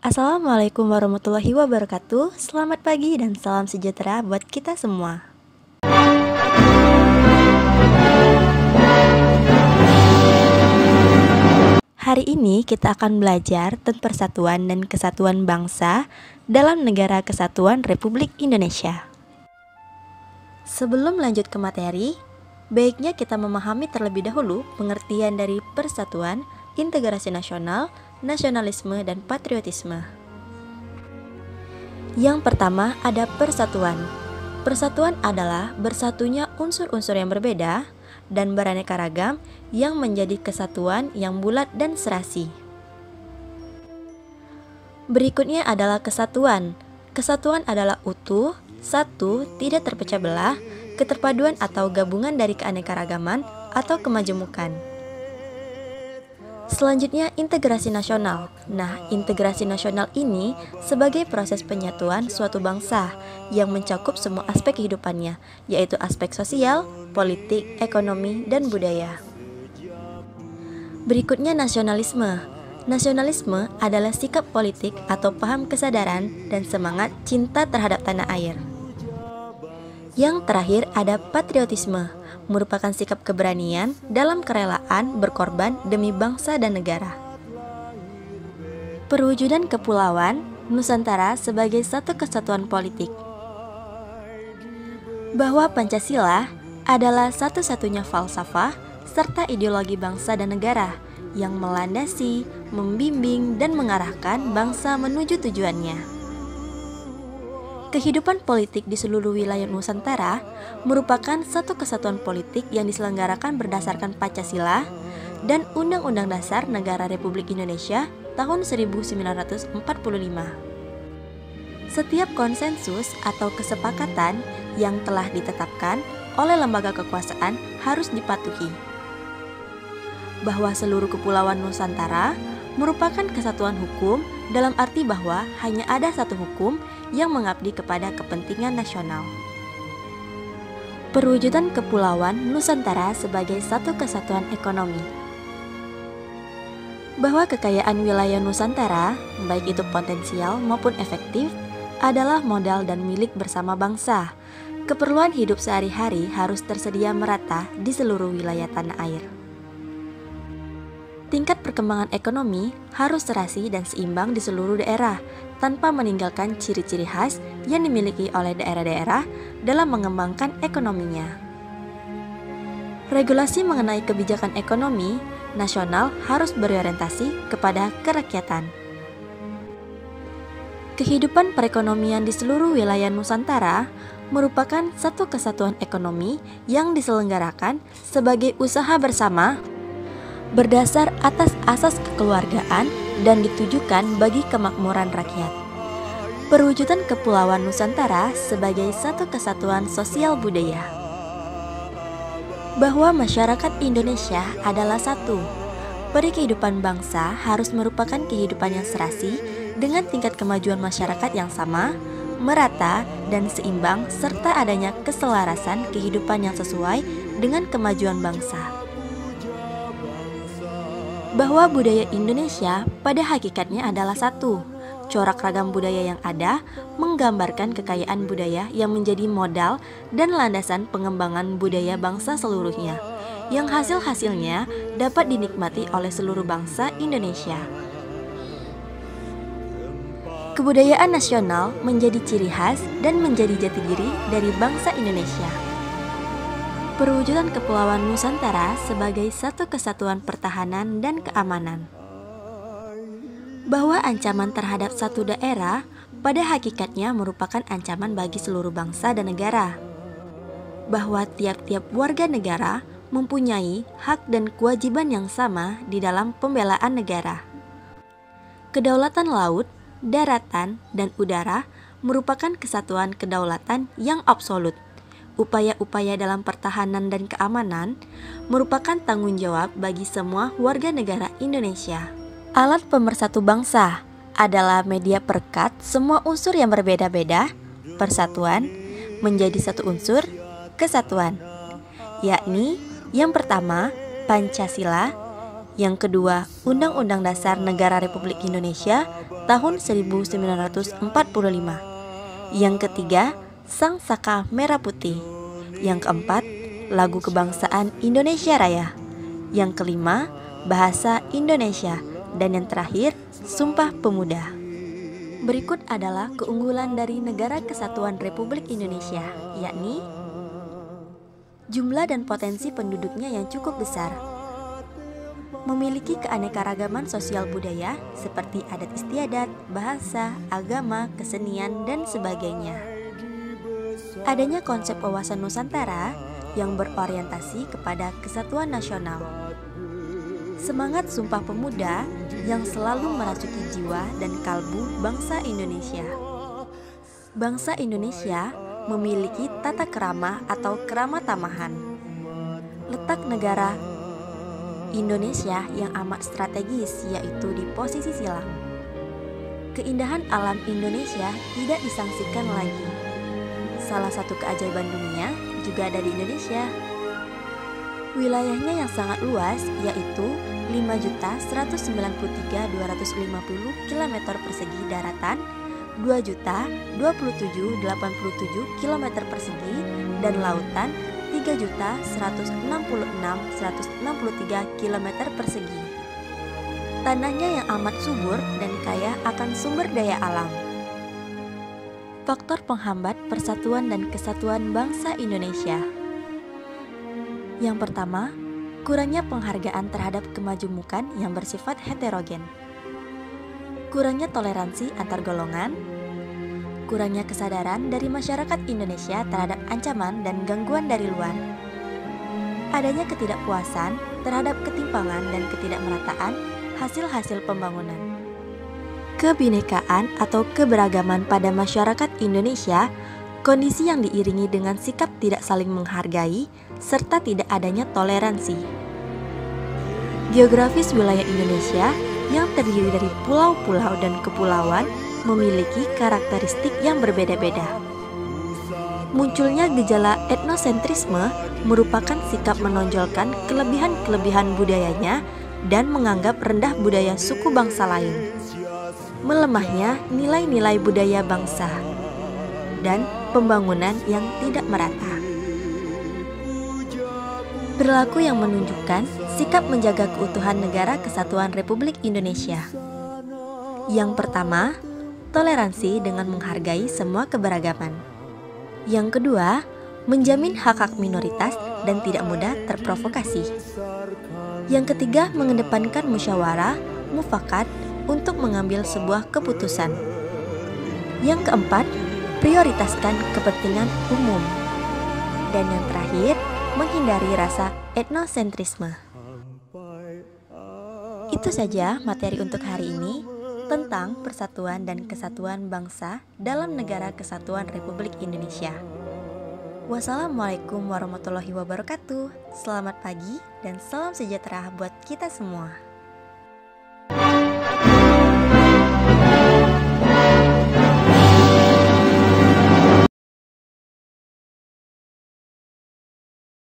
Assalamualaikum warahmatullahi wabarakatuh. Selamat pagi dan salam sejahtera buat kita semua. Hari ini kita akan belajar tentang persatuan dan kesatuan bangsa dalam Negara Kesatuan Republik Indonesia. Sebelum lanjut ke materi, baiknya kita memahami terlebih dahulu pengertian dari persatuan, integrasi nasional, nasionalisme, dan patriotisme. Yang pertama ada persatuan. Persatuan adalah bersatunya unsur-unsur yang berbeda dan beraneka ragam yang menjadi kesatuan yang bulat dan serasi. Berikutnya adalah kesatuan. Kesatuan adalah utuh, satu, tidak terpecah belah, keterpaduan atau gabungan dari keanekaragaman atau kemajemukan. Selanjutnya integrasi nasional. Nah, integrasi nasional ini sebagai proses penyatuan suatu bangsa yang mencakup semua aspek kehidupannya, yaitu aspek sosial, politik, ekonomi, dan budaya. Berikutnya nasionalisme. Nasionalisme adalah sikap politik atau paham kesadaran dan semangat cinta terhadap tanah air. Yang terakhir ada patriotisme, merupakan sikap keberanian dalam kerelaan berkorban demi bangsa dan negara. Perwujudan kepulauan Nusantara sebagai satu kesatuan politik. Bahwa Pancasila adalah satu-satunya falsafah serta ideologi bangsa dan negara yang melandasi, membimbing, dan mengarahkan bangsa menuju tujuannya. Kehidupan politik di seluruh wilayah Nusantara merupakan satu kesatuan politik yang diselenggarakan berdasarkan Pancasila dan Undang-Undang Dasar Negara Republik Indonesia tahun 1945. Setiap konsensus atau kesepakatan yang telah ditetapkan oleh lembaga kekuasaan harus dipatuhi. Bahwa seluruh kepulauan Nusantara merupakan kesatuan hukum dalam arti bahwa hanya ada satu hukum yang mengabdi kepada kepentingan nasional. Perwujudan kepulauan Nusantara sebagai satu kesatuan ekonomi. Bahwa kekayaan wilayah Nusantara, baik itu potensial maupun efektif, adalah modal dan milik bersama bangsa. Keperluan hidup sehari-hari harus tersedia merata di seluruh wilayah tanah air. Tingkat perkembangan ekonomi harus serasi dan seimbang di seluruh daerah, tanpa meninggalkan ciri-ciri khas yang dimiliki oleh daerah-daerah dalam mengembangkan ekonominya. Regulasi mengenai kebijakan ekonomi nasional harus berorientasi kepada kerakyatan. Kehidupan perekonomian di seluruh wilayah Nusantara merupakan satu kesatuan ekonomi yang diselenggarakan sebagai usaha bersama berdasar atas asas kekeluargaan dan ditujukan bagi kemakmuran rakyat. Perwujudan kepulauan Nusantara sebagai satu kesatuan sosial budaya. Bahwa masyarakat Indonesia adalah satu. Peri kehidupan bangsa harus merupakan kehidupan yang serasi dengan tingkat kemajuan masyarakat yang sama, merata, dan seimbang serta adanya keselarasan kehidupan yang sesuai dengan kemajuan bangsa. Bahwa budaya Indonesia pada hakikatnya adalah satu. Corak ragam budaya yang ada menggambarkan kekayaan budaya yang menjadi modal dan landasan pengembangan budaya bangsa seluruhnya, yang hasil-hasilnya dapat dinikmati oleh seluruh bangsa Indonesia. Kebudayaan nasional menjadi ciri khas dan menjadi jati diri dari bangsa Indonesia. Perwujudan kepulauan Nusantara sebagai satu kesatuan pertahanan dan keamanan. Bahwa ancaman terhadap satu daerah pada hakikatnya merupakan ancaman bagi seluruh bangsa dan negara. Bahwa tiap-tiap warga negara mempunyai hak dan kewajiban yang sama di dalam pembelaan negara. Kedaulatan laut, daratan, dan udara merupakan kesatuan kedaulatan yang absolut. Upaya-upaya dalam pertahanan dan keamanan merupakan tanggung jawab bagi semua warga negara Indonesia. Alat pemersatu bangsa adalah media perekat semua unsur yang berbeda-beda, persatuan, menjadi satu unsur, kesatuan. Yakni yang pertama, Pancasila, yang kedua, Undang-Undang Dasar Negara Republik Indonesia tahun 1945. Yang ketiga, Sang Saka Merah Putih. Yang keempat, Lagu Kebangsaan Indonesia Raya. Yang kelima, Bahasa Indonesia. Dan yang terakhir, Sumpah Pemuda. Berikut adalah keunggulan dari Negara Kesatuan Republik Indonesia, yakni jumlah dan potensi penduduknya yang cukup besar, memiliki keanekaragaman sosial budaya seperti adat istiadat, bahasa, agama, kesenian, dan sebagainya. Adanya konsep wawasan Nusantara yang berorientasi kepada kesatuan nasional. Semangat Sumpah Pemuda yang selalu merasuki jiwa dan kalbu bangsa Indonesia. Bangsa Indonesia memiliki tata kerama atau kerama tamahan. Letak negara Indonesia yang amat strategis, yaitu di posisi silang. Keindahan alam Indonesia tidak disangsikan lagi. Salah satu keajaiban dunia juga ada di Indonesia. Wilayahnya yang sangat luas, yaitu 5.193.250 km persegi daratan, 2.027.087 km persegi, dan lautan 3.166.163 km persegi. Tanahnya yang amat subur dan kaya akan sumber daya alam. Faktor penghambat persatuan dan kesatuan bangsa Indonesia. Yang pertama, kurangnya penghargaan terhadap kemajemukan yang bersifat heterogen. Kurangnya toleransi antar golongan. Kurangnya kesadaran dari masyarakat Indonesia terhadap ancaman dan gangguan dari luar. Adanya ketidakpuasan terhadap ketimpangan dan ketidakmerataan hasil-hasil pembangunan. Kebinekaan atau keberagaman pada masyarakat Indonesia, kondisi yang diiringi dengan sikap tidak saling menghargai serta tidak adanya toleransi. Geografis wilayah Indonesia yang terdiri dari pulau-pulau dan kepulauan memiliki karakteristik yang berbeda-beda. Munculnya gejala etnosentrisme merupakan sikap menonjolkan kelebihan-kelebihan budayanya dan menganggap rendah budaya suku bangsa lain. Melemahnya nilai-nilai budaya bangsa dan pembangunan yang tidak merata. Perilaku yang menunjukkan sikap menjaga keutuhan Negara Kesatuan Republik Indonesia. Yang pertama, toleransi dengan menghargai semua keberagaman. Yang kedua, menjamin hak-hak minoritas dan tidak mudah terprovokasi. Yang ketiga, mengedepankan musyawarah, mufakat untuk mengambil sebuah keputusan. Yang keempat, prioritaskan kepentingan umum. Dan yang terakhir, menghindari rasa etnosentrisme. Itu saja materi untuk hari ini tentang persatuan dan kesatuan bangsa dalam Negara Kesatuan Republik Indonesia. Wassalamualaikum warahmatullahi wabarakatuh. Selamat pagi dan salam sejahtera buat kita semua.